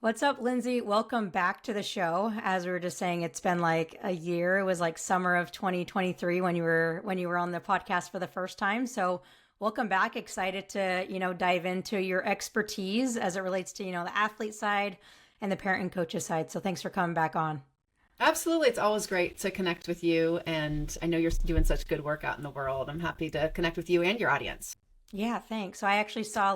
What's up, Lindsey? Welcome back to the show. As we were just saying, it's been like a year. It was like summer of 2023 when you were on the podcast for the first time. So welcome back. Excited to, dive into your expertise as it relates to, the athlete side and the parent and coaches side. So thanks for coming back on. Absolutely. It's always great to connect with you. And I know you're doing such good work out in the world. I'm happy to connect with you and your audience. Yeah, thanks. So I actually saw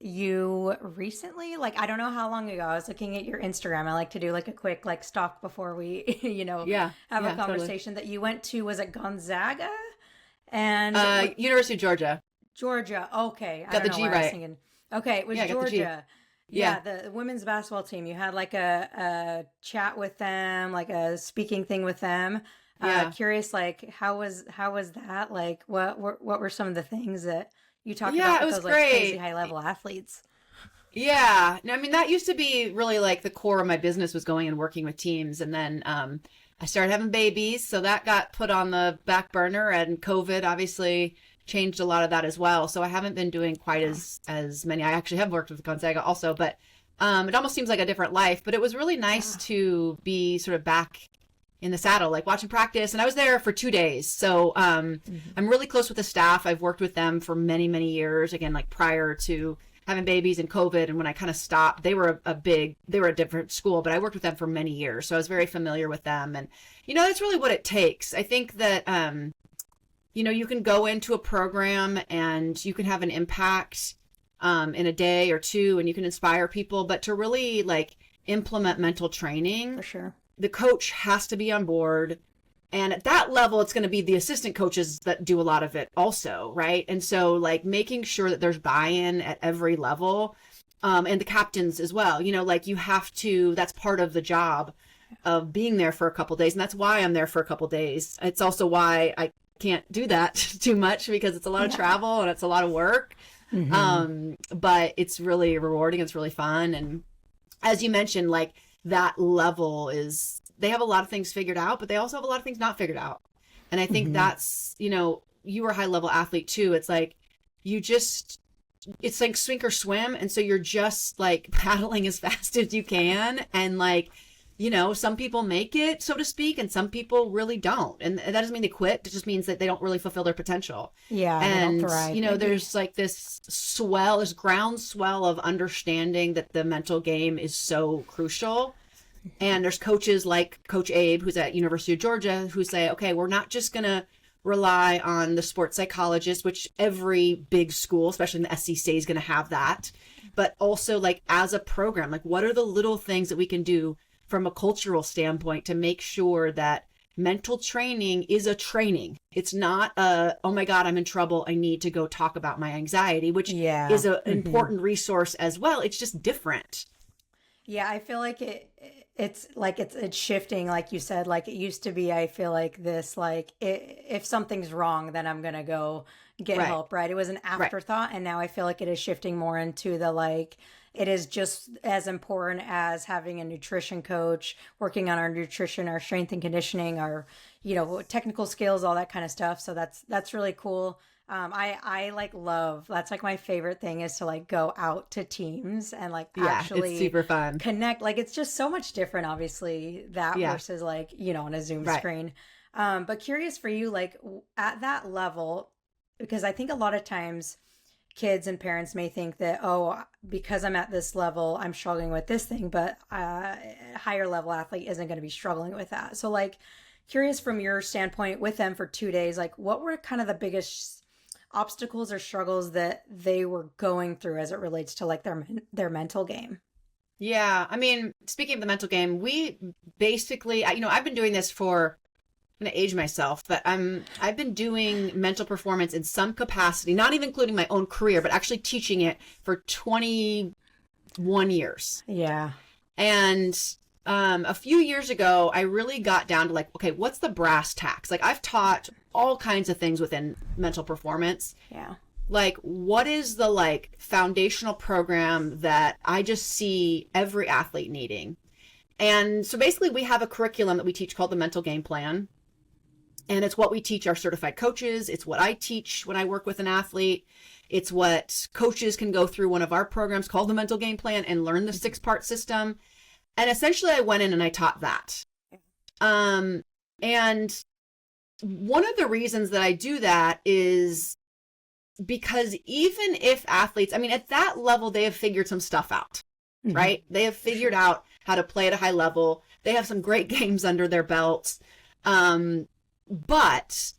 you recently, I don't know how long ago. I was looking at your Instagram. I like to do like a quick stalk before we, have a conversation. Totally. That you went to, was it Gonzaga? And University of Georgia. Georgia. Okay. Got the G right. Okay, it was Georgia. Yeah. The women's basketball team. You had like a chat with them, like a speaking thing with them. Curious, how was that? Like, what were some of the things that you talked about it with was those great. crazy high level athletes? Yeah. No, I mean, that used to be really like the core of my business, was going and working with teams. And then I started having babies. So that got put on the back burner, and COVID obviously changed a lot of that as well. So I haven't been doing quite as many. I actually have worked with Gonzaga also, but it almost seems like a different life. But it was really nice to be sort of back in the saddle, like watching practice. And I was there for 2 days. So I'm really close with the staff. I've worked with them for many, many years. Again, like prior to having babies and COVID. And when I kind of stopped, they were a different school, but I worked with them for many years. So I was very familiar with them. And, that's really what it takes. I think that, you can go into a program and you can have an impact in a day or two, and you can inspire people, but to really implement mental training, For sure. the coach has to be on board. And at that level, it's going to be the assistant coaches that do a lot of it also, right? And so making sure that there's buy-in at every level, and the captains as well. You have to, that's part of the job of being there for a couple days. And that's why I'm there for a couple days. It's also why I can't do that too much, because it's a lot of travel and it's a lot of work. But it's really rewarding. It's really fun. And as you mentioned, that level is, they have a lot of things figured out, but they also have a lot of things not figured out. And I think that's, you were a high level athlete too. It's it's like sink or swim. And so you're just paddling as fast as you can. And some people make it, so to speak, and some people really don't. And that doesn't mean they quit. It just means that they don't really fulfill their potential. Yeah. And, they don't thrive, there's this groundswell of understanding that the mental game is so crucial. And there's coaches like Coach Abe, who's at University of Georgia, who say, okay, we're not just going to rely on the sports psychologist, which every big school, especially in the SEC, is going to have that. But also as a program, what are the little things that we can do from a cultural standpoint to make sure that mental training is a training? It's not oh my God, I'm in trouble, I need to go talk about my anxiety, which is an important resource as well. It's just different. Yeah, I feel like it's shifting, like you said. It used to be, I feel like this, if something's wrong, then I'm gonna go get help, right? It was an afterthought, and now I feel like it is shifting more into the it is just as important as having a nutrition coach, working on our nutrition, our strength and conditioning, our technical skills, all that kind of stuff. So that's really cool. I love, that's my favorite thing, is to go out to teams and actually it's super fun. Connect. It's just so much different, obviously, that versus on a Zoom screen. But curious for you, at that level, because I think a lot of times kids and parents may think that, oh, because I'm at this level, I'm struggling with this thing, but a higher level athlete isn't going to be struggling with that. So curious from your standpoint with them for 2 days, what were kind of the biggest obstacles or struggles that they were going through as it relates to their mental game? Yeah. I mean, speaking of the mental game, we basically, I've been doing this for, I'm going to age myself, but I've been doing mental performance in some capacity, not even including my own career, but actually teaching it for 21 years. Yeah. And a few years ago, I really got down to okay, what's the brass tacks? I've taught all kinds of things within mental performance. Yeah. What is the foundational program that I just see every athlete needing? And so basically we have a curriculum that we teach called the mental game plan. And it's what we teach our certified coaches. It's what I teach when I work with an athlete. It's what coaches can go through one of our programs called the Mental Game Plan and learn the 6-part system. And essentially I went in and I taught that. And one of the reasons that I do that is because even if athletes, I mean, at that level, they have figured some stuff out, right? They have figured out how to play at a high level. They have some great games under their belts. But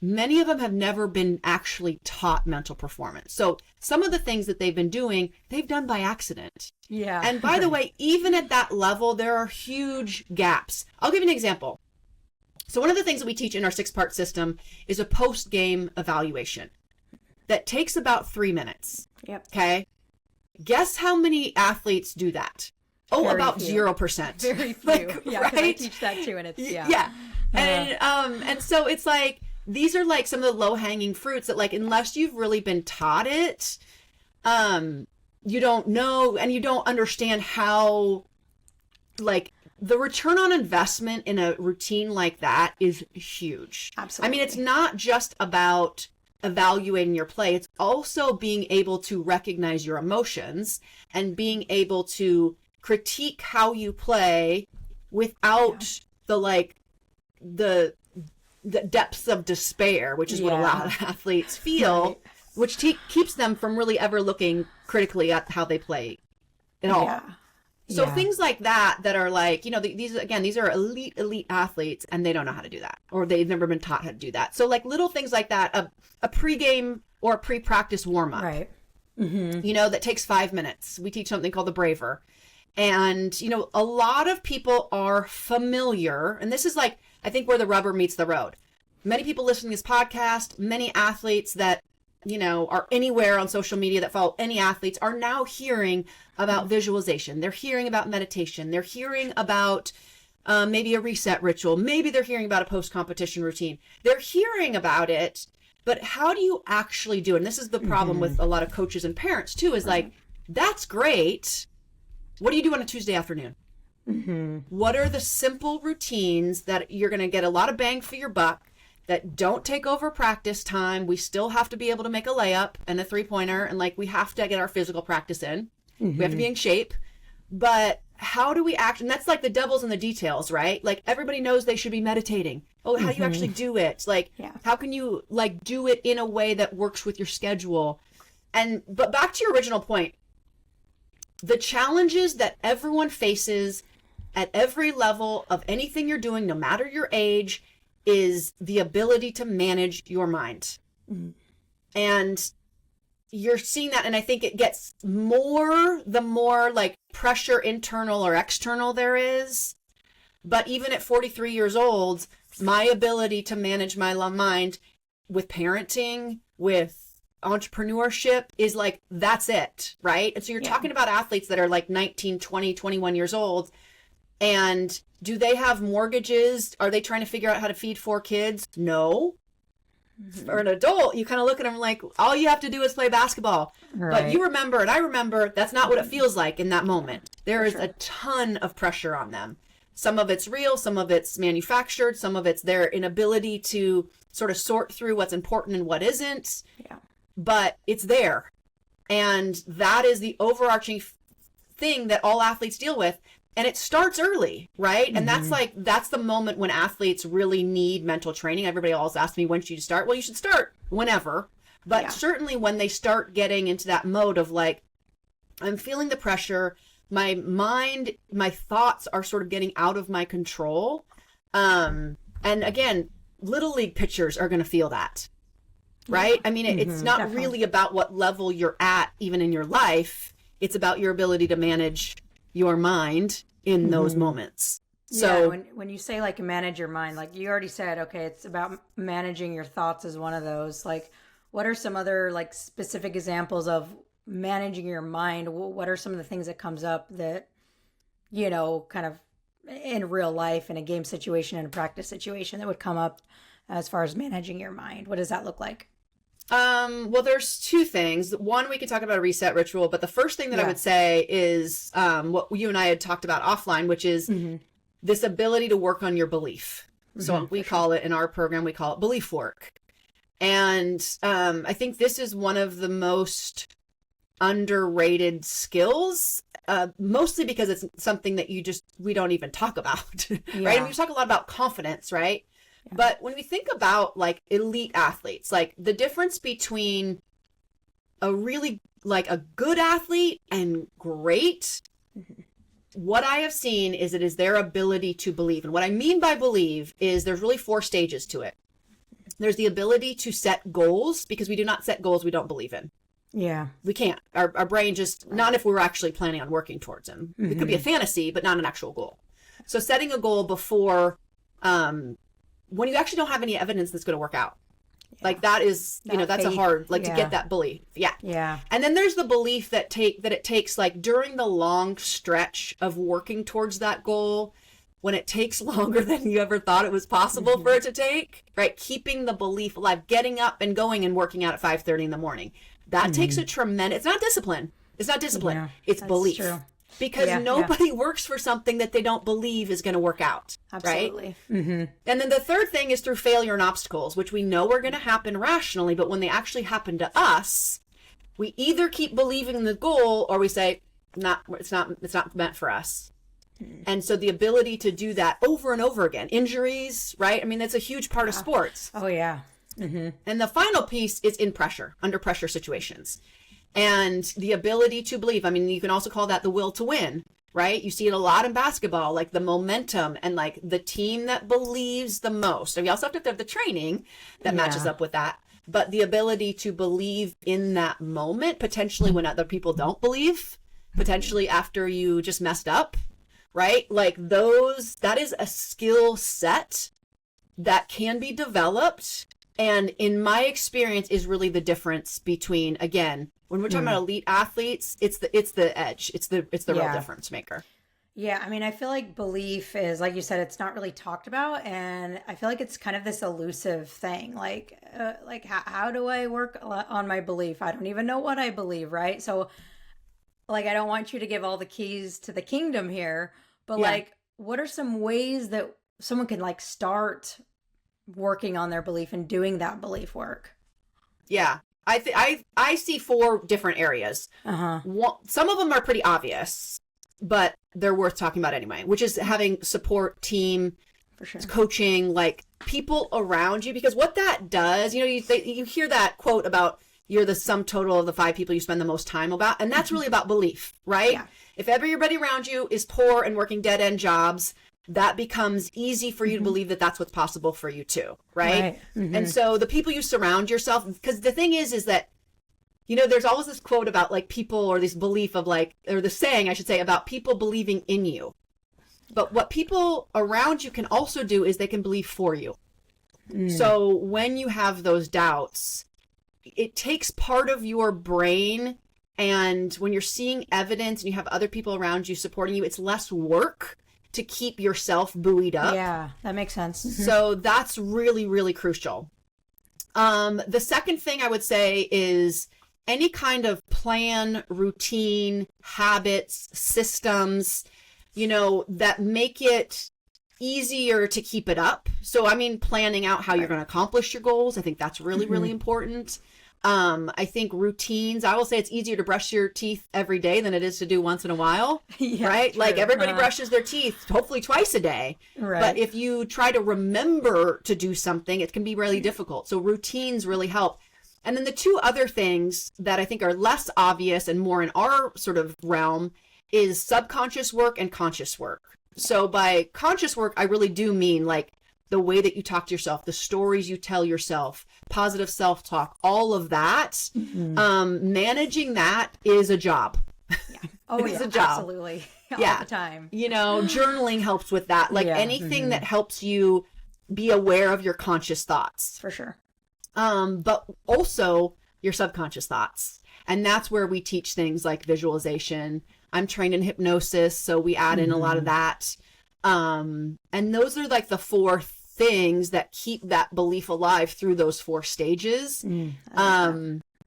many of them have never been actually taught mental performance. So some of the things that they've been doing, they've done by accident. Yeah. And by the way, even at that level, there are huge gaps. I'll give you an example. So one of the things that we teach in our 6-part system is a post-game evaluation that takes about 3 minutes. Yep. Okay. Guess how many athletes do that? Oh, Very about few. 0%. Very few. Like, Yeah, 'cause I right? teach that too, and it's Yeah. And so it's like, these are like some of the low hanging fruits that, like, unless you've really been taught it, you don't know, and you don't understand how, like, the return on investment in a routine like that is huge. Absolutely. I mean, it's not just about evaluating your play. It's also being able to recognize your emotions and being able to critique how you play without the depths of despair, which is what a lot of athletes feel, which keeps them from really ever looking critically at how they play at all. So things like that are like, you know, these are elite athletes, and they don't know how to do that, or they've never been taught how to do that. So like little things like that, a pregame or a pre-practice warm-up, right? You know, that takes 5 minutes. We teach something called the Braver. And, you know, a lot of people are familiar, and this is like, I think, where the rubber meets the road. Many people listening to this podcast, many athletes that, you know, are anywhere on social media that follow any athletes are now hearing about visualization. They're hearing about meditation. They're hearing about maybe a reset ritual. Maybe they're hearing about a post-competition routine. They're hearing about it, but how do you actually do it? And this is the problem with a lot of coaches and parents too, is like, that's great. What do you do on a Tuesday afternoon? What are the simple routines that you're going to get a lot of bang for your buck, that don't take over practice time? We still have to be able to make a layup and a 3-pointer, and like, we have to get our physical practice in. We have to be in shape. But how do we act? And that's like the devil's in the details, right? Like, everybody knows they should be meditating. Oh, how do you actually do it? Like, how can you like do it in a way that works with your schedule? But back to your original point, the challenges that everyone faces at every level of anything you're doing, no matter your age, is the ability to manage your mind. And you're seeing that, and I think it gets more the more like pressure, internal or external, there is. But even at 43 years old, my ability to manage my mind with parenting, with entrepreneurship, is like, that's it, right? And so you're talking about athletes that are like 19, 20, 21 years old, and do they have mortgages? Are they trying to figure out how to feed 4 kids? No. For an adult, you kind of look at them like, all you have to do is play basketball. But you remember, and I remember, that's not what it feels like in that moment. There is a ton of pressure on them. Some of it's real, some of it's manufactured, some of it's their inability to sort of sort through what's important and what isn't. But it's there. And that is the overarching thing that all athletes deal with. And it starts early, right? And that's the moment when athletes really need mental training. Everybody always asks me, when should you start? Well, you should start whenever. But certainly when they start getting into that mode of like, I'm feeling the pressure, my mind, my thoughts are sort of getting out of my control. And again, little league pitchers are going to feel that, right? I mean, it's not really about what level you're at, even in your life. It's about your ability to manage your mind in those moments. So when you say like manage your mind, like you already said, okay, it's about managing your thoughts as one of those. Like, what are some other like specific examples of managing your mind? What are some of the things that comes up that, you know, kind of in real life, in a game situation, in a practice situation, that would come up as far as managing your mind? What does that look like? Well, there's 2 things. One, we could talk about a reset ritual, but the first thing that I would say is what you and I had talked about offline, which is this ability to work on your belief. So we call it, in our program, we call it belief work. And I think this is one of the most underrated skills, mostly because it's something that we don't even talk about, right? And we talk a lot about confidence, right? Yeah. But when we think about like elite athletes, like the difference between a really like a good athlete and great, what I have seen is it is their ability to believe. And what I mean by believe is there's really 4 stages to it. There's the ability to set goals, because we do not set goals we don't believe in. Yeah. We can't. Our brain just, not if we're actually planning on working towards them. It could be a fantasy, but not an actual goal. So setting a goal before, when you actually don't have any evidence that's going to work out. Yeah. Like that is, you know, that's faith. A hard, like to get that belief. Yeah. Yeah. And then there's the belief that it takes like during the long stretch of working towards that goal, when it takes longer than you ever thought it was possible for it to take, right? Keeping the belief alive, getting up and going and working out at 5:30 in the morning. That takes a tremendous, it's not discipline. It's not discipline. Yeah, it's belief. True. Because nobody works for something that they don't believe is going to work out. Absolutely. Right? And then the third thing is through failure and obstacles, which we know are going to happen rationally, but when they actually happen to us, we either keep believing in the goal or we say, it's not meant for us. And so the ability to do that over and over again, injuries, right? I mean, that's a huge part of sports. Oh, yeah. And the final piece is under pressure situations. And the ability to believe. I mean, you can also call that the will to win, right? You see it a lot in basketball, like the momentum and like the team that believes the most. And we also have to have the training that matches up with that. But the ability to believe in that moment, potentially when other people don't believe, potentially after you just messed up, right? Like that is a skill set that can be developed. And in my experience is really the difference between, again, when we're talking about elite athletes, it's the edge. It's the real difference maker. Yeah. I mean, I feel like belief is, like you said, it's not really talked about. And I feel like it's kind of this elusive thing. Like how do I work on my belief? I don't even know what I believe. Right. So like, I don't want you to give all the keys to the kingdom here, but like, what are some ways that someone can like start working on their belief and doing that belief work? Yeah. I see 4 different areas. Some of them are pretty obvious, but they're worth talking about anyway, which is having support team, for sure, coaching, like people around you, because what that does, you know, you hear that quote about you're the sum total of the 5 people you spend the most time about. And that's really about belief, right? Yeah. If everybody around you is poor and working dead end jobs, that becomes easy for you to believe that that's what's possible for you too, right? And so the people you surround yourself, because the thing is that, you know, there's always this quote about like people, or this belief of like, or the saying I should say, about people believing in you. But what people around you can also do is they can believe for you. So when you have those doubts, it takes part of your brain, and when you're seeing evidence and you have other people around you supporting you, it's less work to keep yourself buoyed up. Yeah, that makes sense. So that's really, really crucial. The second thing I would say is any kind of plan, routine, habits, systems, you know, that make it easier to keep it up. So, I mean, planning out how you're going to accomplish your goals. I think that's really, really important. I think routines, I will say it's easier to brush your teeth every day than it is to do once in a while, right? True. Like everybody brushes their teeth hopefully twice a day, but if you try to remember to do something, it can be really difficult. So routines really help. And then the 2 other things that I think are less obvious and more in our sort of realm is subconscious work and conscious work. So by conscious work, I really do mean like the way that you talk to yourself, the stories you tell yourself, positive self-talk, all of that. Managing that is a job. Oh, it's a job. Absolutely. All the time. You know, journaling helps with that. Like anything that helps you be aware of your conscious thoughts. For sure. But also your subconscious thoughts. And that's where we teach things like visualization. I'm trained in hypnosis, so we add in a lot of that. And those are like the 4 things that keep that belief alive through those 4 stages.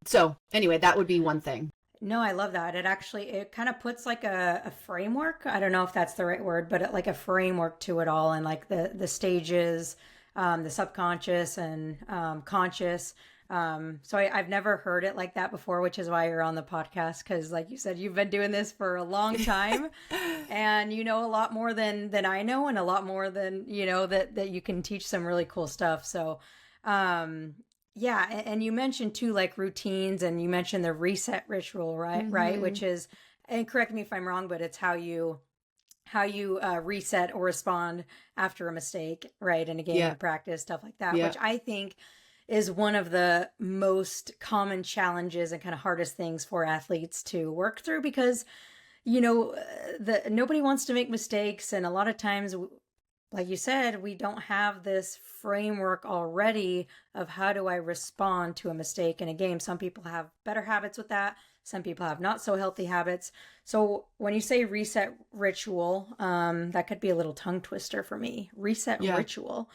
So anyway, that would be one thing. No, I love that. It kind of puts like a framework. I don't know if that's the right word, but like a framework to it all, and like the stages, the subconscious and conscious. I've never heard it like that before, which is why you're on the podcast. Because, like you said, you've been doing this for a long time, and you know a lot more than I know, and a lot more than that you can teach some really cool stuff. So, yeah, and you mentioned too, like routines, and you mentioned the reset ritual, right? Mm-hmm. Right, which is, and correct me if I'm wrong, but it's how you reset or respond after a mistake, right? In a game, in practice, stuff like that, which I think is one of the most common challenges and kind of hardest things for athletes to work through, because nobody wants to make mistakes, and a lot of times, like you said, we don't have this framework already of how do I respond to a mistake in a game. Some people have better habits with that. Some people have not so healthy habits. So when you say reset ritual, that could be a little tongue twister for me. Reset ritual.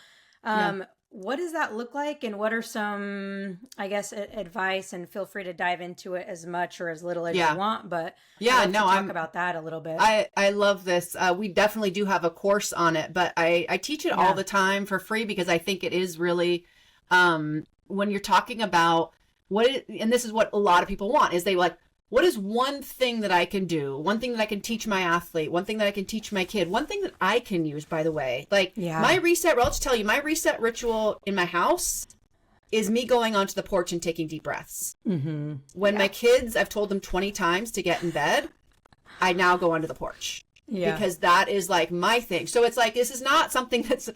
What does that look like? And what are some, I guess, advice, and feel free to dive into it as much or as little as you want, but talk about that a little bit. I love this. We definitely do have a course on it, but I teach it all the time for free, because I think it is really, when you're talking about and this is what a lot of people want, is they like, what is one thing that I can do? One thing that I can teach my athlete? One thing that I can teach my kid? One thing that I can use, by the way. Like my reset, I'll just tell you, my reset ritual in my house is me going onto the porch and taking deep breaths. Mm-hmm. When my kids, I've told them 20 times to get in bed, I now go onto the porch. Yeah. Because that is like my thing. So it's like, this is not something that's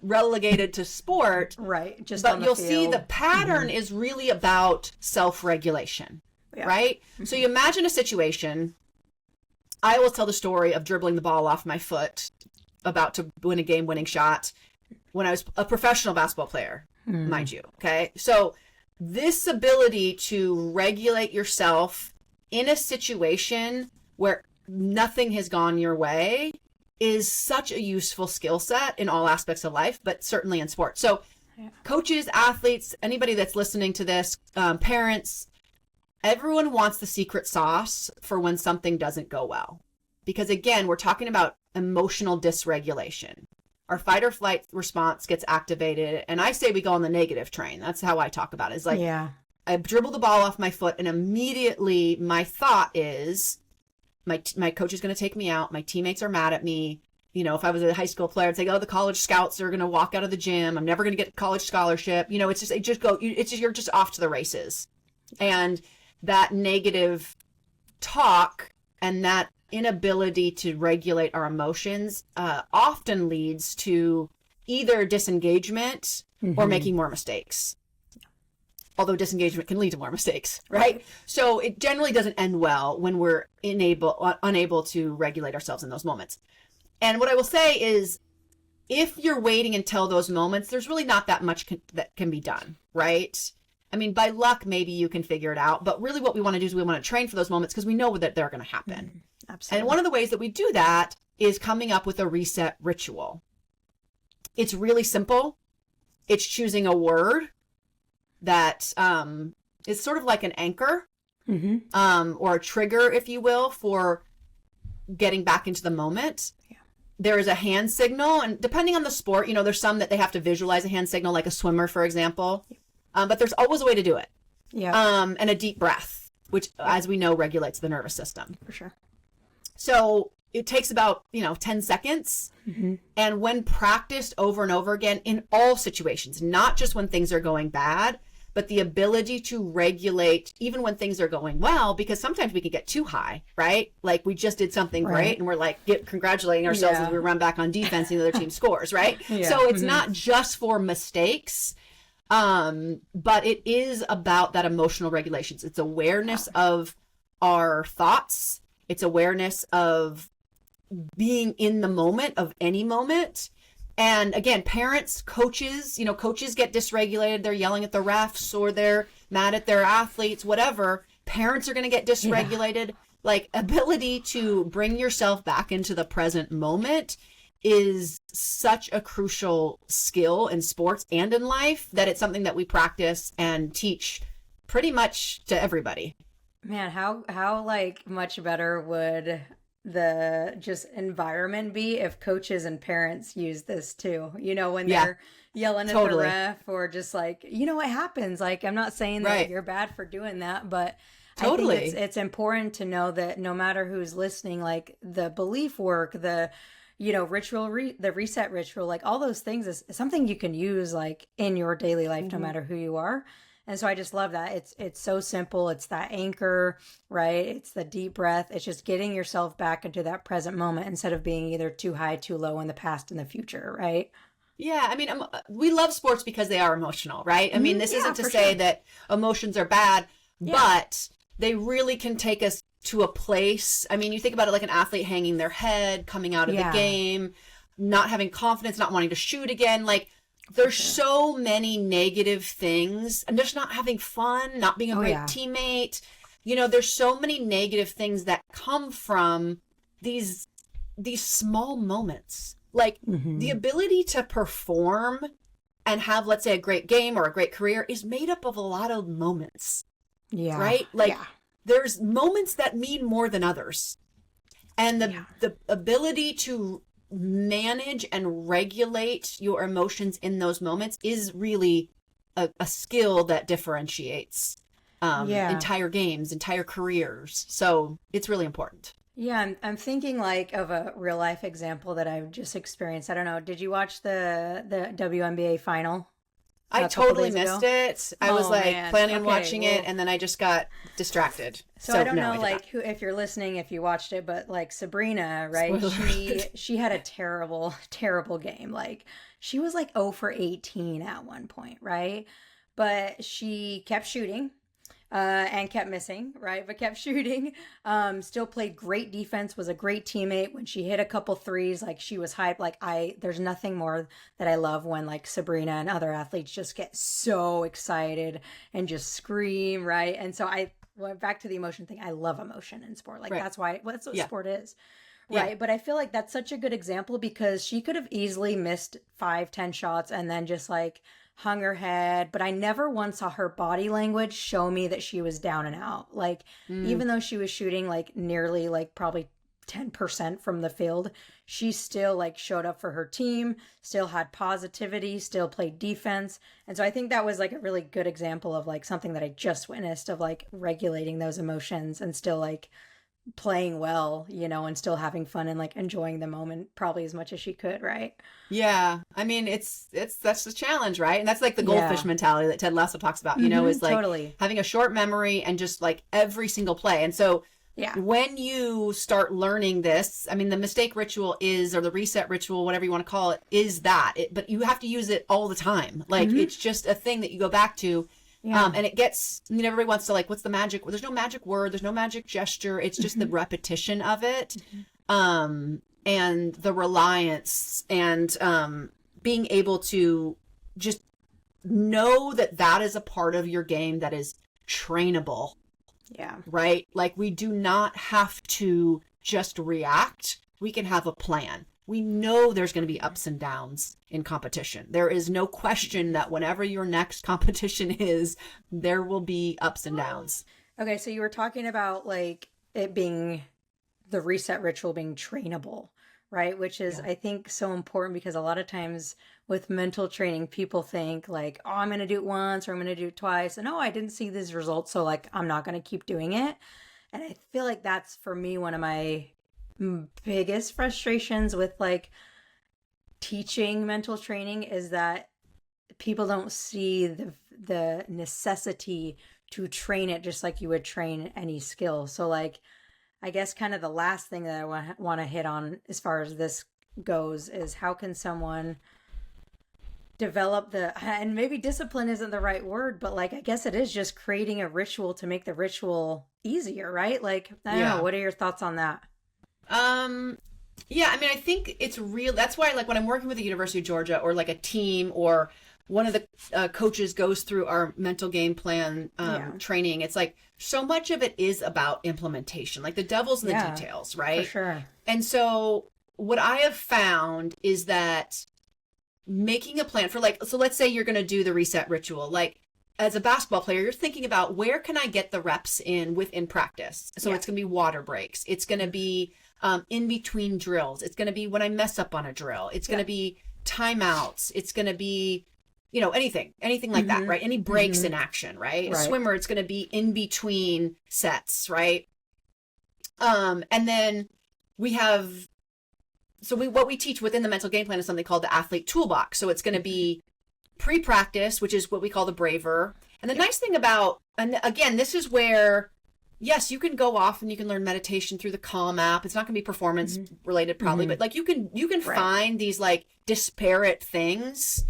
relegated to sport. Right. Just but on the you'll field. See the pattern is really about self-regulation. Yeah. Right? So you imagine a situation. I always tell the story of dribbling the ball off my foot, about to win a game-winning shot, when I was a professional basketball player, mind you. Okay. So this ability to regulate yourself in a situation where nothing has gone your way is such a useful skill set in all aspects of life, but certainly in sports. So coaches, athletes, anybody that's listening to this, parents, everyone wants the secret sauce for when something doesn't go well. Because again, we're talking about emotional dysregulation. Our fight or flight response gets activated. And I say we go on the negative train. That's how I talk about it. It's like, I dribble the ball off my foot, and immediately my thought is, my coach is going to take me out. My teammates are mad at me. If I was a high school player, I'd say, oh, the college scouts are going to walk out of the gym. I'm never going to get a college scholarship. You're just off to the races. And that negative talk and that inability to regulate our emotions often leads to either disengagement or making more mistakes. Although disengagement can lead to more mistakes, right? So it generally doesn't end well when we're unable to regulate ourselves in those moments. And what I will say is, if you're waiting until those moments, there's really not that much that can be done, right? I mean, by luck, maybe you can figure it out. But really what we want to do is we want to train for those moments, because we know that they're going to happen. Absolutely. And one of the ways that we do that is coming up with a reset ritual. It's really simple. It's choosing a word that is sort of like an anchor or a trigger, if you will, for getting back into the moment. Yeah. There is a hand signal, and depending on the sport, there's some that they have to visualize a hand signal, like a swimmer, for example. But there's always a way to do it. Yeah. And a deep breath, which, as we know, regulates the nervous system. For sure. So it takes about, 10 seconds. Mm-hmm. And when practiced over and over again in all situations, not just when things are going bad, but the ability to regulate even when things are going well, because sometimes we can get too high, right? Like we just did something great and we're like congratulating ourselves as we run back on defense and the other team scores, right? Yeah. So it's not just for mistakes, but it is about that emotional regulations. It's awareness of our thoughts. It's awareness of being in the moment, of any moment. And again, parents, coaches, coaches get dysregulated. They're yelling at the refs or they're mad at their athletes, whatever. Parents are going to get dysregulated. Yeah. Like, ability to bring yourself back into the present moment is such a crucial skill in sports and in life that it's something that we practice and teach pretty much to everybody. Man, how like much better would the just environment be if coaches and parents use this too? You know, when Yeah, they're yelling at the totally. ref or just like, you know what happens? Like, I'm not saying that Right. you're bad for doing that, but I think it's Totally. it's important to know that no matter who's listening, like the belief work, the the reset ritual, like all those things is something you can use like in your daily life, no Hmm. matter who you are. And so I just love that. It's so simple. It's that anchor, right? It's the deep breath. It's just getting yourself back into that present moment instead of being either too high, too low in the past and the future, right? Yeah, I mean, we love sports because they are emotional, right? I mean, this Yeah, isn't to for say sure. that emotions are bad, Yeah. but they really can take us to a place. I mean, you think about it like an athlete hanging their head, coming out of the Yeah, game, not having confidence, not wanting to shoot again. Like, for there's sure. so many negative things, and just not having fun, not being a Oh great yeah. teammate. There's so many negative things that come from these these small moments. Like the Hmm. ability to perform and have, let's say, a great game or a great career is made up of a lot of moments, Yeah. right? Like Yeah. there's moments that mean more than others. And Yeah. the ability to manage and regulate your emotions in those moments is really a skill that differentiates Yeah. entire games, entire careers. So it's really important. Yeah, I'm thinking like of a real life example that I've just experienced. I don't know. Did you watch the WNBA final I a couple totally days missed ago? it. I was Oh like man. planning on Okay. watching it Well, and then I just got distracted. so I So don't no, know I did not. like who if you're listening if you watched it, but like Sabrina, right? Spoiler She alert. she had a terrible terrible game. Like she was like 0 for 18 at one point, right? But she kept shooting and kept missing, right? But kept shooting. Still played great defense. Was a great teammate. When she hit a couple threes, like she was hyped. Like there's nothing more that I love when like Sabrina and other athletes just get so excited and just scream, right? And so I went back to the emotion thing. I love emotion in sport. Like Right. that's what Yeah. sport is. Yeah. Right. But I feel like that's such a good example because she could have easily missed 5, 10 shots and then just like hung her head. But I never once saw her body language show me that she was down and out. Like, Mm, even though she was shooting like nearly like probably 10% from the field, she still like showed up for her team, still had positivity, still played defense. And so I think that was like a really good example of like something that I just witnessed of like regulating those emotions and still like playing well, and still having fun and like enjoying the moment probably as much as she could, right? yeah. I mean, it's that's the challenge, right? And that's like the goldfish Yeah. mentality that Ted Lasso talks about, Mm-hmm. is like Totally. having a short memory and just like every single play. And so Yeah. when you start learning this, I mean, the mistake ritual is, or the reset ritual, whatever you want to call it, is that. But you have to use it all the time. Like Mm-hmm. it's just a thing that you go back to. Yeah. And it gets, everybody wants to like, what's the magic? Well, there's no magic word. There's no magic gesture. It's just the Mm-hmm. repetition of it. And the reliance and being able to just know that that is a part of your game that is trainable, Yeah. right? Like we do not have to just react. We can have a plan. We know there's going to be ups and downs in competition. There is no question that whenever your next competition is, there will be ups and downs. Okay, so you were talking about like it being the reset ritual being trainable, right? Which is, Yeah. I think, so important because a lot of times with mental training, people think like, oh, I'm going to do it once or I'm going to do it twice. And oh, I didn't see these results. So like, I'm not going to keep doing it. And I feel like that's for me one of my biggest frustrations with like teaching mental training is that people don't see the necessity to train it just like you would train any skill. So like I guess kind of the last thing that I want to hit on as far as this goes is how can someone develop and maybe discipline isn't the right word, but like I guess it is just creating a ritual to make the ritual easier, right? Like I don't know, Yeah. what are your thoughts on that? Um, yeah, I mean, I think it's real. That's why, like, when I'm working with the University of Georgia or like a team or one of the coaches goes through our mental game plan Yeah. training, it's like so much of it is about implementation, like the devil's in the Yeah, details, for right? sure. And so, what I have found is that making a plan for, like, so let's say you're going to do the reset ritual, like, as a basketball player, you're thinking about where can I get the reps in within practice? So it's going to be water breaks. It's going to be in between drills. It's going to be when I mess up on a drill. It's going to be timeouts. It's going to be, anything like that, right? Any breaks in action, right? A swimmer, it's going to be in between sets, right? And then we have, what we teach within the mental game plan is something called the athlete toolbox. So it's going to be pre-practice, which is what we call the braver. And the nice thing about, and again, this is where, yes, you can go off and you can learn meditation through the Calm app. It's not going to be performance related probably, but like you can find these like disparate things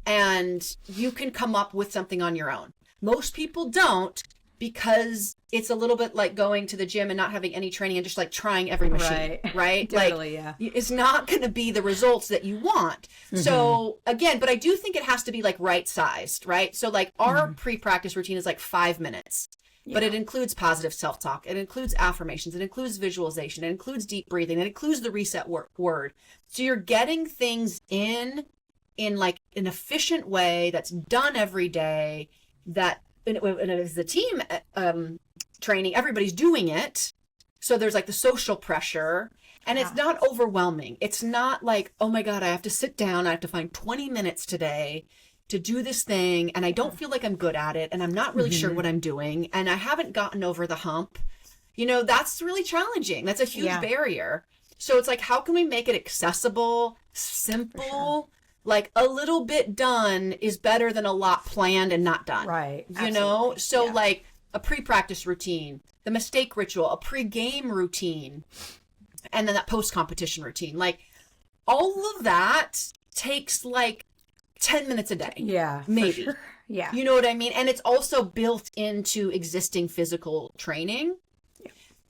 and you can come up with something on your own. Most people don't, because it's a little bit like going to the gym and not having any training and just like trying every machine, right? Totally, it's not going to be the results that you want. So again, but I do think it has to be like right sized, right? So like our pre-practice routine is like 5 minutes, but it includes positive self-talk. It includes affirmations. It includes visualization. It includes deep breathing. It includes the reset word. So you're getting things in like an efficient way that's done every day, that and as the team training, everybody's doing it. So there's like the social pressure, and it's not overwhelming. It's not like, oh my God, I have to sit down. I have to find 20 minutes today to do this thing. And I don't feel like I'm good at it. And I'm not really sure what I'm doing. And I haven't gotten over the hump. That's really challenging. That's a huge barrier. So it's like, how can we make it accessible, simple? Like a little bit done is better than a lot planned and not done. Right. So like a pre-practice routine, the mistake ritual, a pre-game routine, and then that post-competition routine. Like all of that takes like 10 minutes a day. Yeah. Maybe. Sure. Yeah. You know what I mean? And it's also built into existing physical training.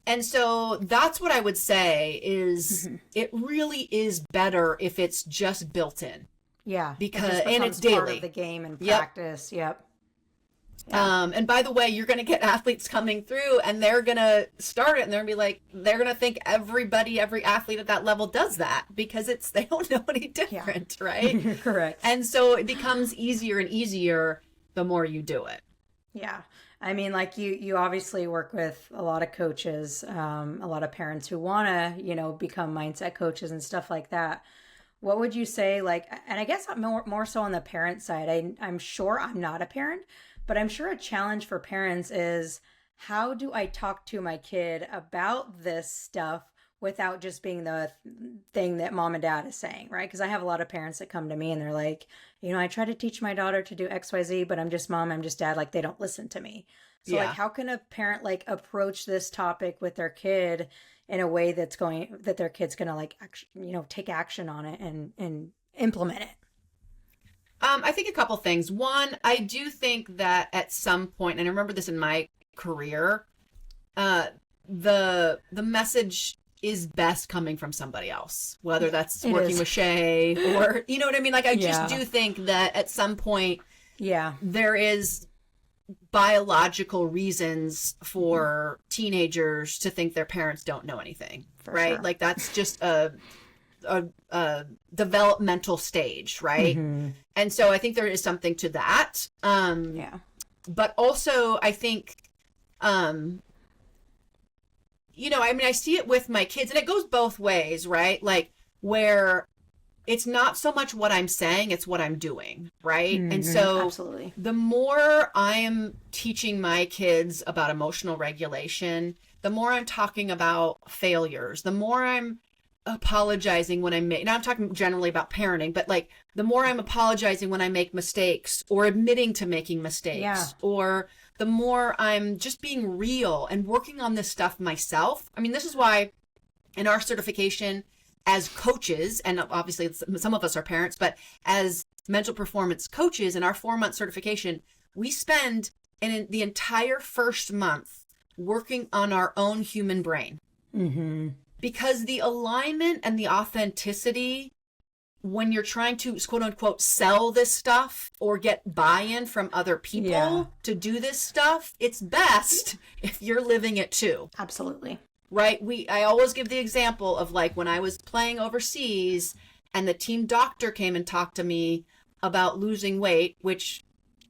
And so that's what I would say is it really is better if it's just built in. Yeah, because and it's daily. Part of the game and practice. Yep. And by the way, you're going to get athletes coming through, and they're going to start it, and they're going to be like, they're going to think every athlete at that level does that, because they don't know any different, right? Correct. And so it becomes easier and easier the more you do it. Yeah. I mean, like you obviously work with a lot of coaches, a lot of parents who want to, become mindset coaches and stuff like that. What would you say, like, and I guess more so on the parent side, I'm sure I'm not a parent, but I'm sure a challenge for parents is, how do I talk to my kid about this stuff without just being the thing that mom and dad is saying, right? Because I have a lot of parents that come to me and they're like, I try to teach my daughter to do XYZ, but I'm just mom, I'm just dad, like they don't listen to me. So like, how can a parent like approach this topic with their kid in a way that their kid's gonna like, take action on it and implement it? I think a couple things. One, I do think that at some point, and I remember this in my career, the message is best coming from somebody else, whether that's working with Shay or, you know what I mean? Like, I just do think that at some point, there is biological reasons for teenagers to think their parents don't know anything, right? Sure. Like that's just a developmental stage, right? And so I think there is something to that. But also I think, I see it with my kids, and it goes both ways, right? Like where it's not so much what I'm saying, it's what I'm doing, right? And so absolutely, the more I am teaching my kids about emotional regulation, the more I'm talking about failures, the more I'm apologizing when I make, now I'm talking generally about parenting, but like the more I'm apologizing when I make mistakes or admitting to making mistakes, or the more I'm just being real and working on this stuff myself. I mean, this is why in our certification as coaches, and obviously some of us are parents, but as mental performance coaches in our 4-month certification, we spend the entire first month working on our own human brain. Because the alignment and the authenticity, when you're trying to quote unquote sell this stuff or get buy-in from other people to do this stuff, it's best if you're living it too. Absolutely. Right? I always give the example of like when I was playing overseas and the team doctor came and talked to me about losing weight, which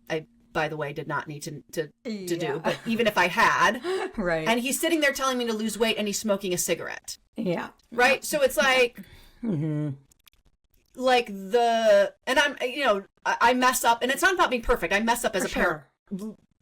I by the way, did not need to Yeah. do, but even if I had, Right. and he's sitting there telling me to lose weight and he's smoking a cigarette. Yeah. Right. So it's like, like and I'm, I mess up, and it's not about being perfect. I mess up as a parent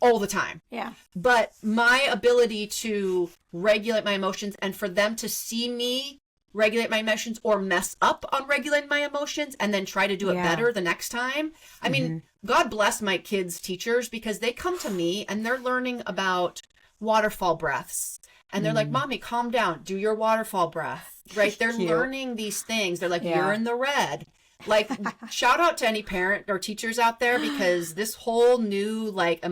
all the time. Yeah. But my ability to regulate my emotions and for them to see me regulate my emotions or mess up on regulating my emotions and then try to do it better the next time. I mean, God bless my kids' teachers, because they come to me and they're learning about waterfall breaths. And they're like, Mommy, calm down. Do your waterfall breath. Right? They're learning these things. They're like, you're in the red. Like, shout out to any parent or teachers out there, because this whole new, like,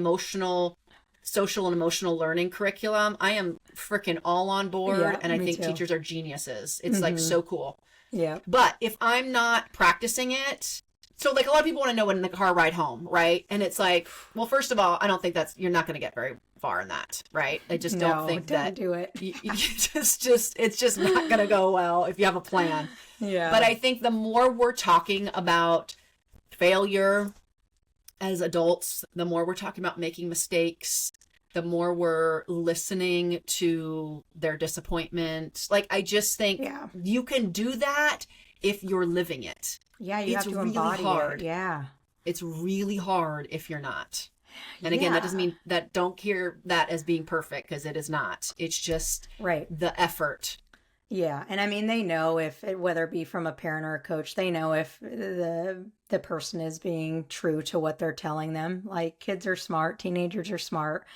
social and emotional learning curriculum, I am freaking all on board. And I think teachers are geniuses. It's like so cool. Yeah. But if I'm not practicing it, so like a lot of people want to know in the car ride home, right? And it's like, well, first of all, I don't think you're not going to get very far in that, right? I just don't think that. Do it. You it's just not going to go well if you have a plan. Yeah. But I think the more we're talking about failure as adults, the more we're talking about making mistakes, the more we're listening to their disappointment. Like, I just think you can do that if you're living it. Yeah, you have to embody it. Yeah. It's really hard if you're not. And again, that doesn't mean that don't hear that as being perfect, because it is not. It's just the effort. Yeah. And I mean, they know whether it be from a parent or a coach, they know if the person is being true to what they're telling them. Like, kids are smart, teenagers are smart.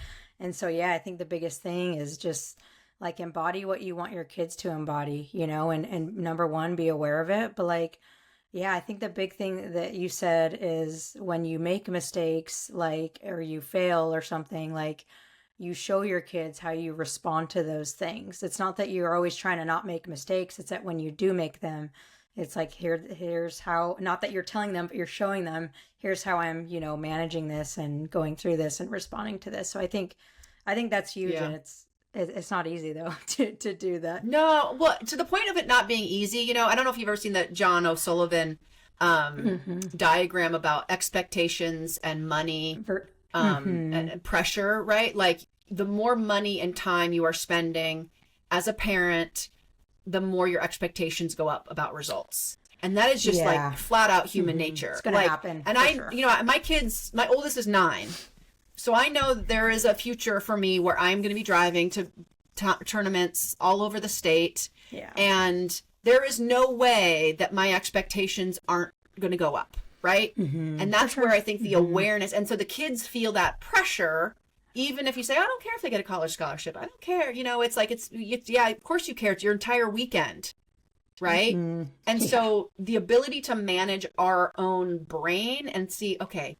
And so, I think the biggest thing is just like embody what you want your kids to embody, and number one, be aware of it. But like, I think the big thing that you said is when you make mistakes, like, or you fail or something, like, you show your kids how you respond to those things. It's not that you're always trying to not make mistakes. It's that when you do make them, it's like, here's how, not that you're telling them, but you're showing them, here's how I'm, managing this and going through this and responding to this. So I think that's huge. And it's not easy though to do that. No, well, to the point of it not being easy, I don't know if you've ever seen that John O'Sullivan diagram about expectations and money and pressure, right? Like, the more money and time you are spending as a parent, the more your expectations go up about results. And that is just like flat out human nature. It's going to happen. And my kids, my oldest is 9. So I know that there is a future for me where I'm going to be driving to tournaments all over the state. Yeah. And there is no way that my expectations aren't going to go up. Right. And that's where I think the awareness. And so the kids feel that pressure, even if you say, I don't care if they get a college scholarship. I don't care. It's like, of course you care. It's your entire weekend. Right. And so the ability to manage our own brain and see, okay,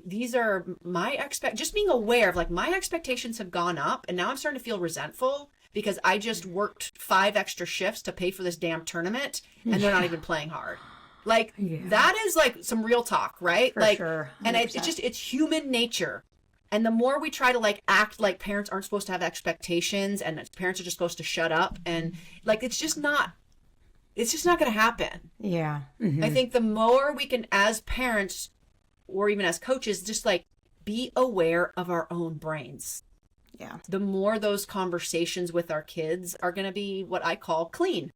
these are my just being aware of, like, my expectations have gone up and now I'm starting to feel resentful because I just worked 5 extra shifts to pay for this damn tournament and they're not even playing hard. Like, that is like some real talk, right? For like, sure. And it's human nature. And the more we try to, like, act like parents aren't supposed to have expectations and parents are just supposed to shut up, and like, it's just not going to happen. Yeah. I think the more we can, as parents or even as coaches, just like be aware of our own brains. Yeah. The more those conversations with our kids are going to be what I call clean.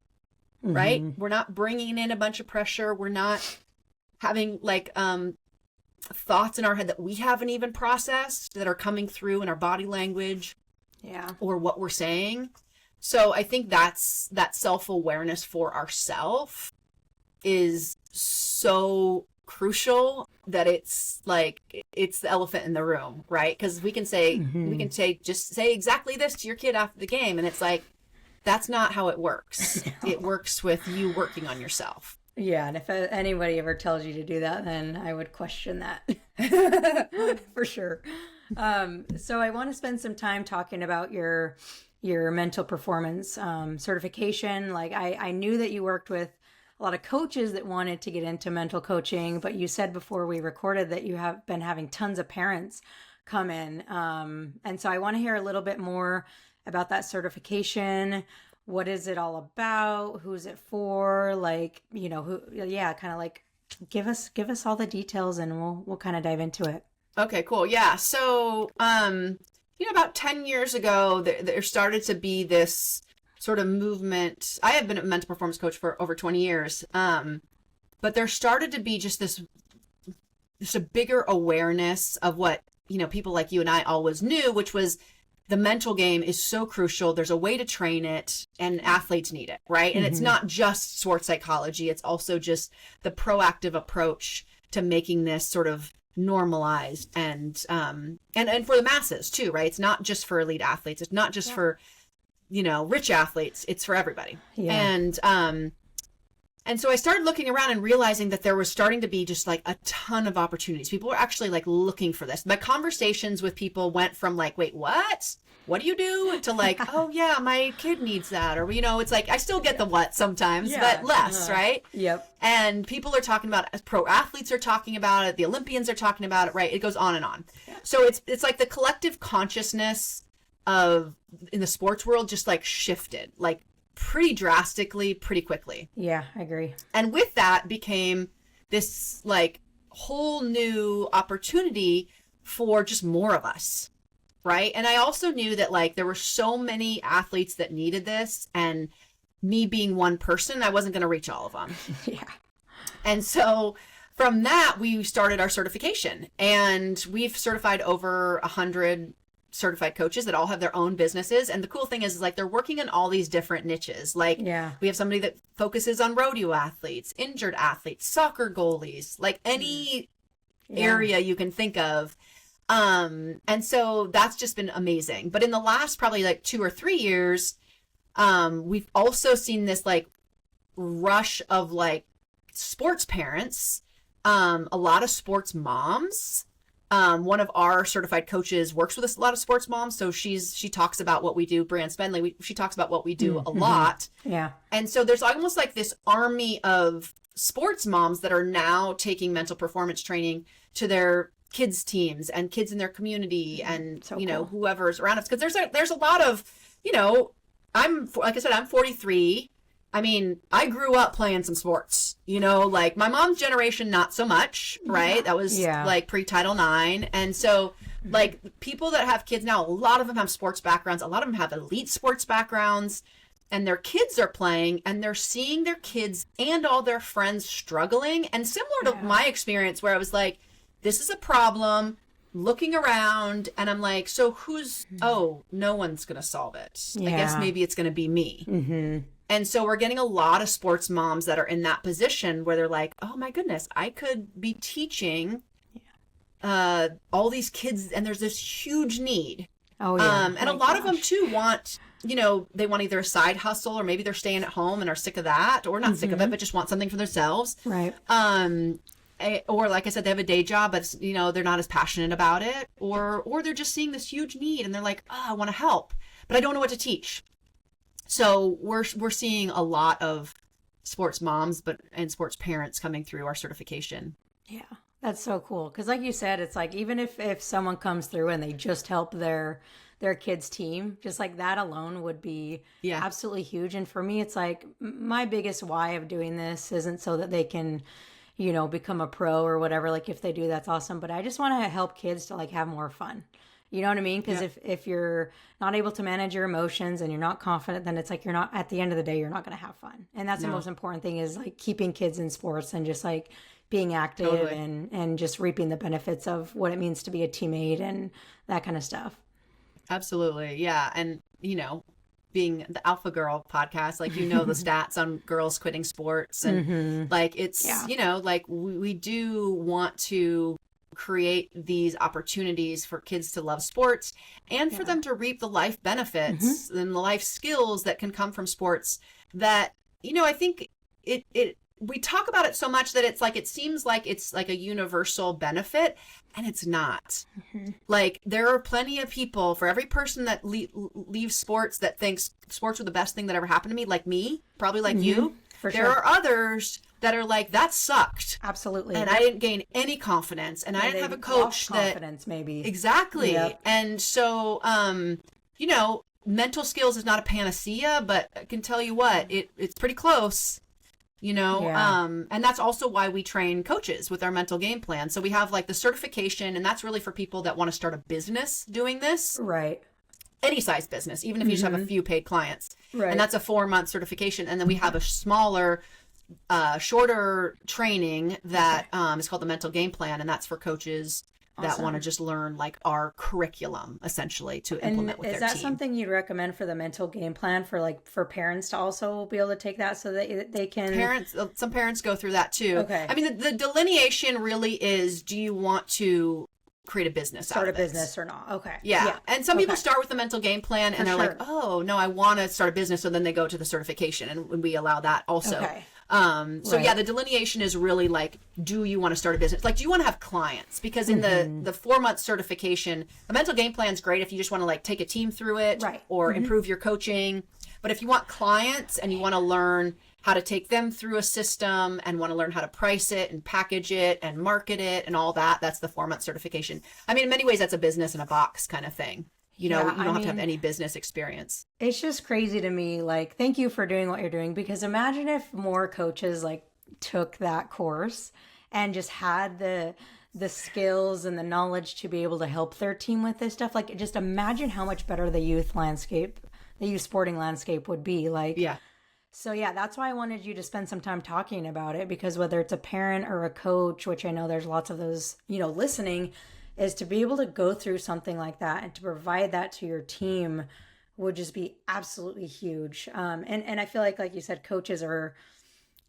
Right? We're not bringing in a bunch of pressure. We're not having like thoughts in our head that we haven't even processed that are coming through in our body language. Yeah. Or what we're saying. So I think that self-awareness for ourselves is so crucial that it's like, it's the elephant in the room, right? Because we can say, just say exactly this to your kid after the game. And it's like, that's not how it works. It works with you working on yourself. Yeah. And if anybody ever tells you to do that, then I would question that for sure. So I want to spend some time talking about your mental performance certification. Like, I knew that you worked with a lot of coaches that wanted to get into mental coaching, but you said before we recorded that you have been having tons of parents come in. And so I want to hear a little bit more about that certification. What is it all about? Who's it for? Like, kind of like give us all the details and we'll kind of dive into it. Okay, cool. Yeah. So, about 10 years ago, there started to be this sort of movement. I have been a mental performance coach for over 20 years. But there started to be just a bigger awareness of what, people like you and I always knew, which was the mental game is so crucial. There's a way to train it, and athletes need it, right? And it's not just sports psychology. It's also just the proactive approach to making this sort of normalized and for the masses too, right? It's not just for elite athletes. It's not just for, rich athletes. It's for everybody. Yeah. And so I started looking around and realizing that there was starting to be just like a ton of opportunities. People were actually like looking for this. My conversations with people went from like, wait, what? What do you do? To like, oh yeah, my kid needs that. Or, it's like, I still get the what sometimes, but less, right? Yep. And people are talking about it. Pro athletes are talking about it. The Olympians are talking about it, right? It goes on and on. Yeah. So it's like the collective consciousness in the sports world just like shifted, like pretty drastically, pretty quickly. Yeah, I agree. And with that became this like whole new opportunity for just more of us, right? And I also knew that like there were so many athletes that needed this, and me being one person, I wasn't going to reach all of them. Yeah. And so from that, we started our certification, and we've certified over 100 certified coaches that all have their own businesses. And the cool thing is like they're working in all these different niches. Like we have somebody that focuses on rodeo athletes, injured athletes, soccer goalies, like any area you can think of. And so that's just been amazing. But in the last probably like 2 or 3 years, we've also seen this like rush of like sports parents, a lot of sports moms. One of our certified coaches works with a lot of sports moms. So she talks about what we do. Brianne Spendley, she talks about what we do a lot. Yeah. And so there's almost like this army of sports moms that are now taking mental performance training to their kids teams and kids in their community and, so whoever's around us. Cause there's a lot of, like I said, I'm 43. I mean, I grew up playing some sports, like my mom's generation, not so much, right? Yeah. That was like pre-Title IX. And so like people that have kids now, a lot of them have sports backgrounds. A lot of them have elite sports backgrounds, and their kids are playing, and they're seeing their kids and all their friends struggling. And similar to my experience where I was like, this is a problem, looking around, and I'm like, so no one's going to solve it. I guess maybe it's going to be me. Mm-hmm. And so we're getting a lot of sports moms that are in that position where they're like, oh my goodness, I could be teaching all these kids, and there's this huge need. Oh yeah. And a lot of them too want, they want either a side hustle, or maybe they're staying at home and are sick of that, or not sick of it, but just want something for themselves. Right. Or like I said, they have a day job, but they're not as passionate about it, or they're just seeing this huge need and they're like, oh, I want to help, but I don't know what to teach. So we're seeing a lot of sports moms and sports parents coming through our certification. Yeah, that's so cool. Because like you said, it's like even if someone comes through and they just help their kids team, just like that alone would be absolutely huge. And for me, it's like my biggest why of doing this isn't so that they can, become a pro or whatever. Like if they do, that's awesome. But I just want to help kids to like have more fun. You know what I mean? Because if you're not able to manage your emotions and you're not confident, then it's like you're not, at the end of the day, you're not going to have fun. And that's the most important thing, is like keeping kids in sports and just like being active and just reaping the benefits of what it means to be a teammate and that kind of stuff. Absolutely. Yeah. And, being the Alpha Girl podcast, like, the stats on girls quitting sports, and like, it's, like we do want to create these opportunities for kids to love sports and for them to reap the life benefits and the life skills that can come from sports that, I think we talk about it so much that it's like, it seems like it's like a universal benefit, and it's not. Like there are plenty of people, for every person that leaves sports that thinks sports were the best thing that ever happened to me, like me, probably like you, there are others that are like, that sucked. Absolutely. And I didn't gain any confidence, and I didn't have a coach that confidence, maybe. Exactly. Yep. And so, mental skills is not a panacea, but I can tell you what, it's pretty close. And that's also why we train coaches with our mental game plan. So we have like the certification, and that's really for people that want to start a business doing this. Right. Any size business, even if you just have a few paid clients. Right. And that's a 4-month certification. And then we have a smaller, shorter training that is called the mental game plan. And that's for coaches that want to just learn like our curriculum essentially to implement with their team. Is that something you'd recommend for the mental game plan for parents to also be able to take that so that they can some parents go through that too. Okay. I mean, the delineation really is, do you want to create a business start a business or not? Okay. Yeah. And some people start with the mental game plan and they're like, oh no, I want to start a business. So then they go to the certification, and we allow that also. Okay. The delineation is really like, do you want to start a business? Like, do you want to have clients? Because in the 4-month certification, a mental game plan is great if you just want to like take a team through it, right, or improve your coaching. But if you want clients and you want to learn how to take them through a system and want to learn how to price it and package it and market it and all that, that's the 4-month certification. I mean, in many ways, that's a business in a box kind of thing. You don't have to have any business experience. It's just crazy to me. Like, thank you for doing what you're doing, because imagine if more coaches like took that course and just had the skills and the knowledge to be able to help their team with this stuff. Like, just imagine how much better the youth sporting landscape would be. Like, yeah. So yeah, that's why I wanted you to spend some time talking about it, because whether it's a parent or a coach, which I know there's lots of those, listening, is to be able to go through something like that and to provide that to your team would just be absolutely huge. And I feel like you said, coaches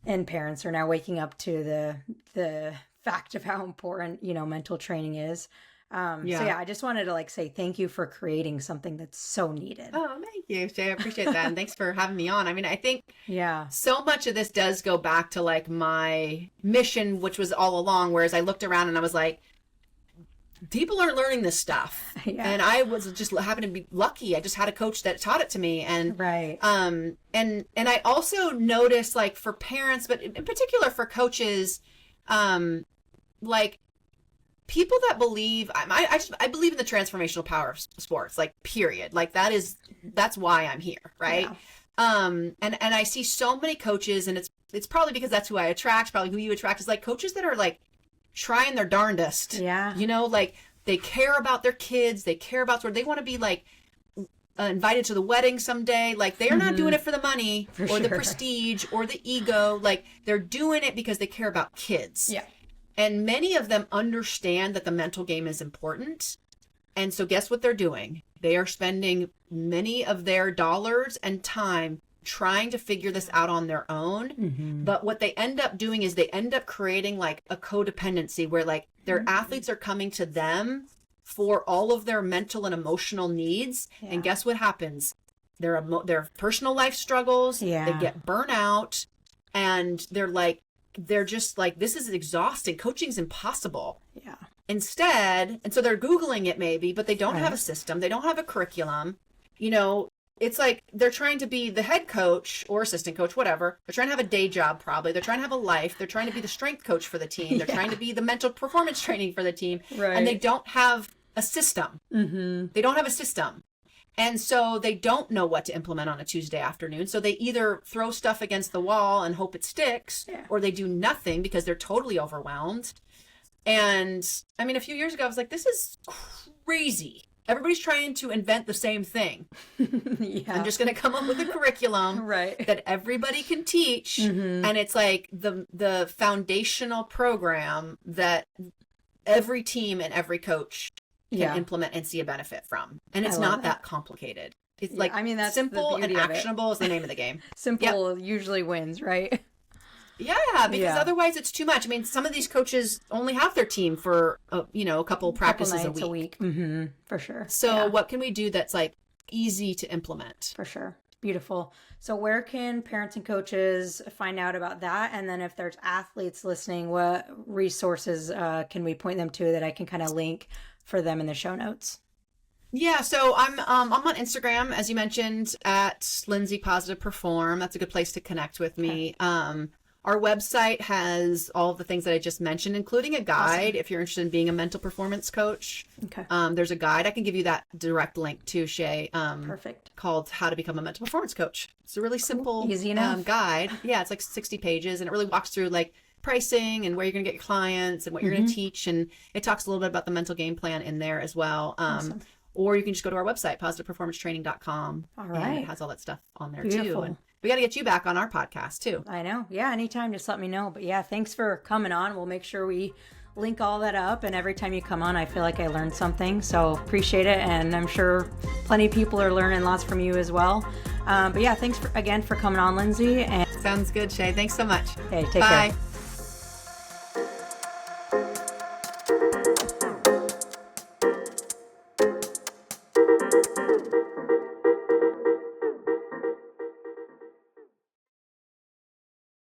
and parents are now waking up to the fact of how important, mental training is. So I just wanted to say thank you for creating something that's so needed. Oh, thank you, Shay. I appreciate that. And thanks for having me on. I mean, I think so much of this does go back to my mission, which was all along, whereas I looked around and I was like, people aren't learning this stuff. Yeah. And I was just happened to be lucky. I just had a coach that taught it to me. And right. And I also noticed for parents, but in particular for coaches, people that believe, I believe in the transformational power of sports, period. That's why I'm here. Right. Yeah. And I see so many coaches, and it's probably because that's who I attract, probably who you attract, is coaches that are trying their darndest. Yeah. They care about their kids. They care about they want to be invited to the wedding someday. They are not doing it for the money the prestige or the ego. They're doing it because they care about kids. Yeah. And many of them understand that the mental game is important. And so guess what they're doing? They are spending many of their dollars and time trying to figure this out on their own. Mm-hmm. But what they end up doing is they end up creating a codependency where their athletes are coming to them for all of their mental and emotional needs. Yeah. And guess what happens? Their personal life struggles, they get burnt out, and they're just this is exhausting. Coaching's impossible. Yeah. Instead, and so they're Googling it maybe, but they don't have a system. They don't have a curriculum. It's they're trying to be the head coach or assistant coach, whatever. They're trying to have a day job, probably. They're trying to have a life. They're trying to be the strength coach for the team. They're trying to be the mental performance training for the team. Right. And they don't have a system. Mm-hmm. They don't have a system. And so they don't know what to implement on a Tuesday afternoon. So they either throw stuff against the wall and hope it sticks, or they do nothing because they're totally overwhelmed. And I mean, a few years ago, I was like, this is crazy. Everybody's trying to invent the same thing. I'm just going to come up with a curriculum that everybody can teach. Mm-hmm. And it's the foundational program that every team and every coach can implement and see a benefit from. And it's not that complicated. It's that's simple and actionable is the name of the game. Simple usually wins, right? Yeah, because otherwise it's too much. I mean, some of these coaches only have their team for a couple practices a week. Mm-hmm, for sure. So what can we do that's easy to implement? For sure. Beautiful. So where can parents and coaches find out about that? And then if there's athletes listening, what resources can we point them to that I can kind of link for them in the show notes? Yeah, so I'm on Instagram, as you mentioned, at Lindsey Positive Perform. That's a good place to connect with me. Our website has all of the things that I just mentioned, including a guide. Awesome. If you're interested in being a mental performance coach. Okay. There's a guide. I can give you that direct link too, Shay. Perfect. Called How to Become a Mental Performance Coach. It's a really simple, easy enough guide. Yeah, it's like 60 pages, and it really walks through like pricing and where you're going to get your clients and what you're going to teach. And it talks a little bit about the mental game plan in there as well. Awesome. Or you can just go to our website, positiveperformancetraining.com. All right. And it has all that stuff on there Beautiful. too. And we got to get you back on our podcast too. I know. Yeah, anytime, just let me know. But yeah, thanks for coming on. We'll make sure we link all that up. And every time you come on, I feel like I learned something. So appreciate it. And I'm sure plenty of people are learning lots from you as well. But yeah, thanks again for coming on, Lindsey. And sounds good, Shay. Thanks so much. Okay, take Bye. care.